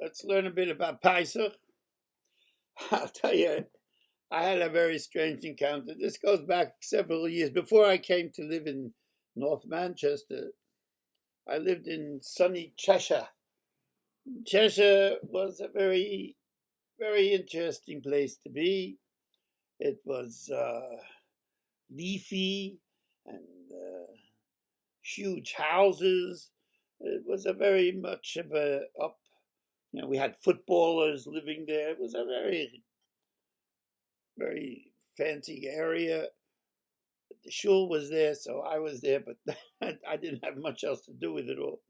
Let's learn a bit about Pesach. I'll tell you, I had a very strange encounter. This goes back several years. Before I came to live in North Manchester, I lived in sunny Cheshire. Cheshire was a very, very interesting place to be. It was leafy and huge houses. It was a very much of a up. We had footballers living there. It was a very, very fancy area. The shul was there, so I was there, but I didn't have much else to do with it all.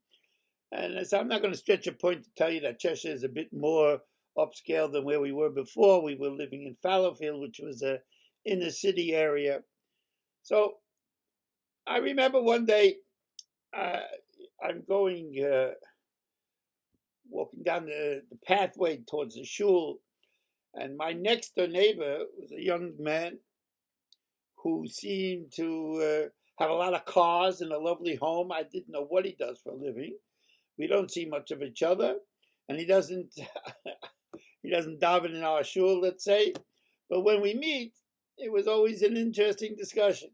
And so I'm not going to stretch a point to tell you that Cheshire is a bit more upscale than where we were before. We were living in Fallowfield, which was a inner city area. So I remember one day I'm going, walking down the pathway towards the shul, and my next door neighbor was a young man who seemed to have a lot of cars and a lovely home. I didn't know what he does for a living. We don't see much of each other, and he doesn't he doesn't daven in our shul, let's say. But when we meet, it was always an interesting discussion.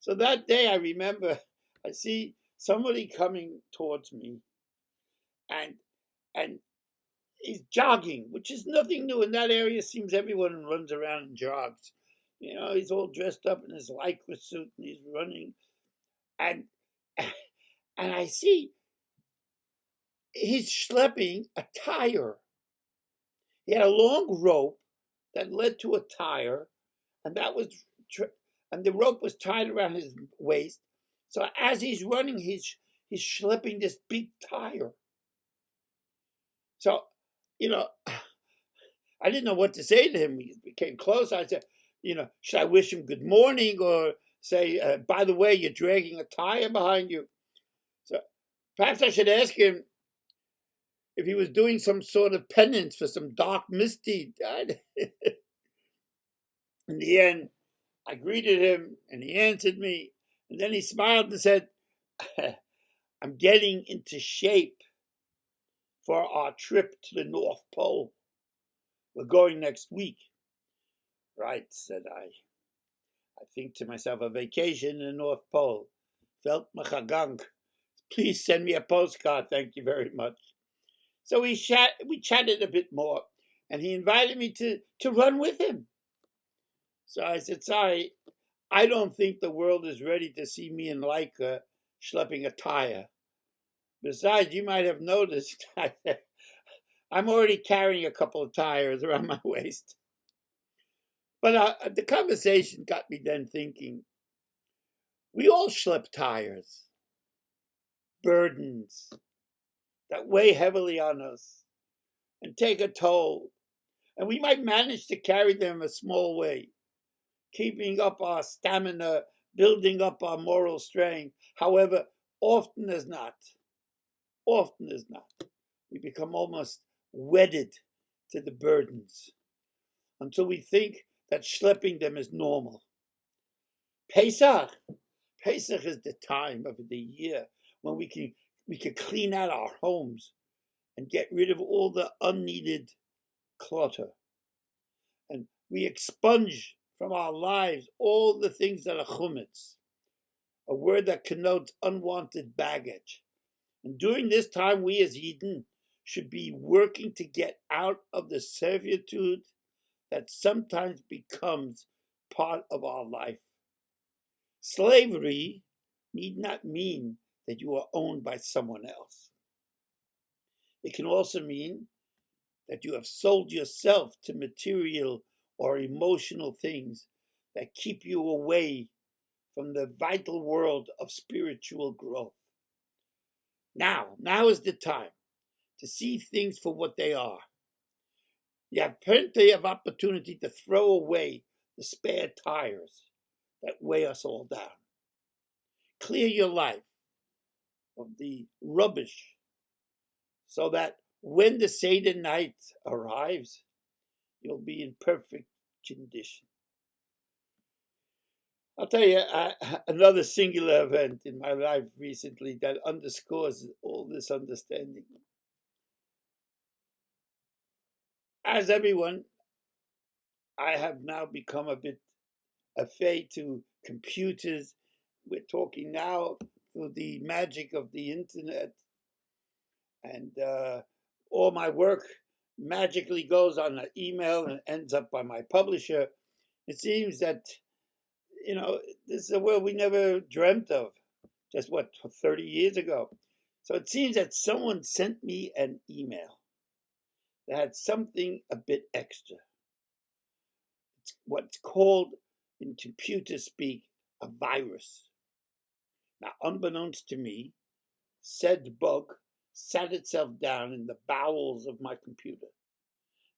So that day, I remember I see somebody coming towards me, and he's jogging, which is nothing new in that area. Seems everyone runs around and jogs. He's all dressed up in his lycra suit and he's running, and I see he's schlepping a tire. He had a long rope that led to a tire, and and the rope was tied around his waist. So as he's running, he's schlepping this big tire. So, I didn't know what to say to him. We came close. I said, should I wish him good morning or say, by the way, you're dragging a tire behind you? So perhaps I should ask him if he was doing some sort of penance for some dark misdeed. In the end, I greeted him and he answered me. And then he smiled and said, I'm getting into shape for our trip to the North Pole. We're going next week. Right, said I. I think to myself, a vacation in the North Pole. Felt machagang. Please send me a postcard. Thank you very much. So we chatted a bit more, and he invited me to run with him. So I said, sorry, I don't think the world is ready to see me in Lycra schlepping a tire. Besides, you might have noticed I'm already carrying a couple of tires around my waist. But the conversation got me then thinking, we all schlep tires, burdens that weigh heavily on us and take a toll. And we might manage to carry them a small way, keeping up our stamina, building up our moral strength. However, often as not, we become almost wedded to the burdens until we think that schlepping them is normal. Pesach is the time of the year when we can clean out our homes and get rid of all the unneeded clutter. And we expunge from our lives all the things that are chumetz, a word that connotes unwanted baggage. And during this time, we as Yidden should be working to get out of the servitude that sometimes becomes part of our life. Slavery need not mean that you are owned by someone else. It can also mean that you have sold yourself to material or emotional things that keep you away from the vital world of spiritual growth. Now is the time to see things for what they are. You have plenty of opportunity to throw away the spare tires that weigh us all down. Clear your life of the rubbish so that when the Seder night arrives, you'll be in perfect condition. I'll tell you another singular event in my life recently that underscores all this understanding. as everyone, I have now become a bit afraid to computers. We're talking now through the magic of the internet, and all my work magically goes on an email and ends up by my publisher. It seems that, this is a world we never dreamt of just 30 years ago. So it seems that someone sent me an email that had something a bit extra. It's what's called in computer speak a virus. Now, unbeknownst to me, said bug sat itself down in the bowels of my computer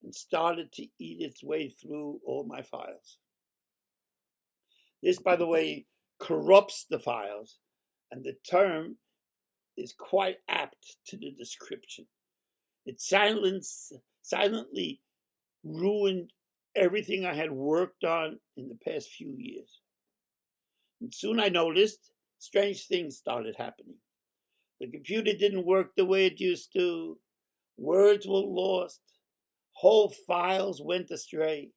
and started to eat its way through all my files. This, by the way, corrupts the files, and the term is quite apt to the description. It silently ruined everything I had worked on in the past few years. And soon I noticed strange things started happening. The computer didn't work the way it used to. Words were lost. Whole files went astray.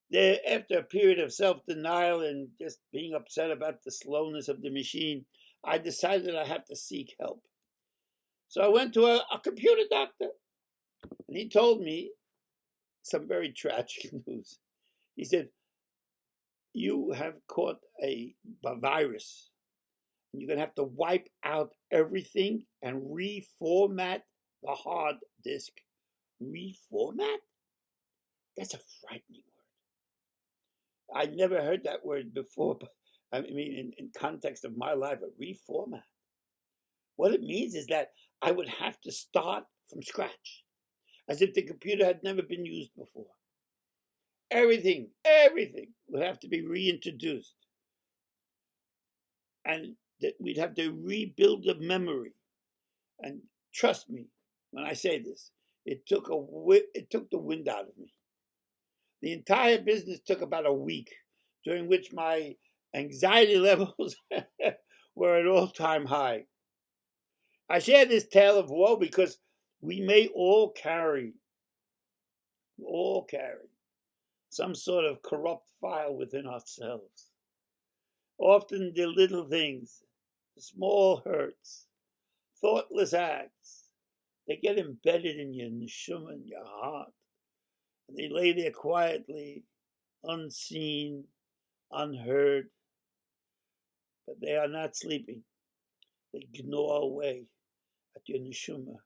There, after a period of self-denial and just being upset about the slowness of the machine, I decided I had to seek help. So I went to a computer doctor, and he told me some very tragic news. He said, "You have caught a virus. You're going to have to wipe out everything and reformat the hard disk." Reformat? That's a frightening word. I never heard that word before, but I mean, in context of my life, a reformat. What it means is that I would have to start from scratch, as if the computer had never been used before. Everything would have to be reintroduced. And that we'd have to rebuild the memory. And trust me when I say this, it took the wind out of me. The entire business took about a week, during which my anxiety levels were at all-time high. I share this tale of woe because we may all carry some sort of corrupt file within ourselves. Often the little things, the small hurts, thoughtless acts, they get embedded in your neshama, in your heart. And they lay there quietly, unseen, unheard. But they are not sleeping. They gnaw away at your neshama,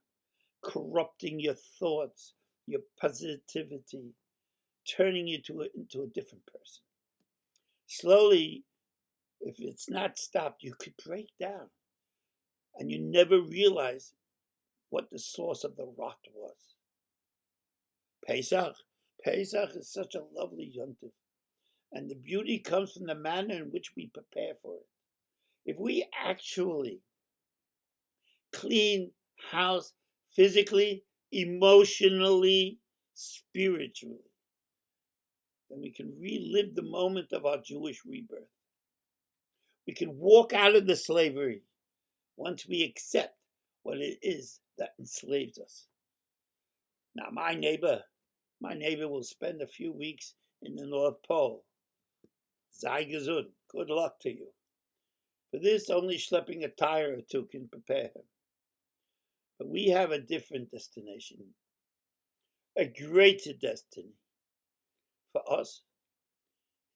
corrupting your thoughts, your positivity, turning you into a different person. Slowly, if it's not stopped, you could break down. And you never realize what the source of the rot was. Pesach is such a lovely yontif. And the beauty comes from the manner in which we prepare for it. If we actually clean house physically, emotionally, spiritually, then we can relive the moment of our Jewish rebirth. We can walk out of the slavery once we accept what it is that enslaves us. Now, my neighbor will spend a few weeks in the North Pole. Sei gesund. Good luck to you. For this, only schlepping a tire or two can prepare him. But we have a different destination, a greater destiny. For us,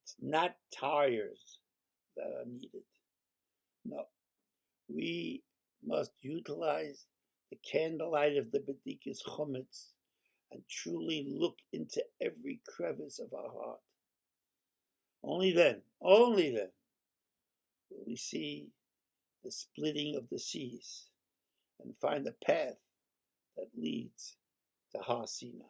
it's not tires that are needed. No, we must utilize the candlelight of the Bedikas Chometz and truly look into every crevice of our heart. Only then will we see the splitting of the seas and find the path that leads to Har Sinai.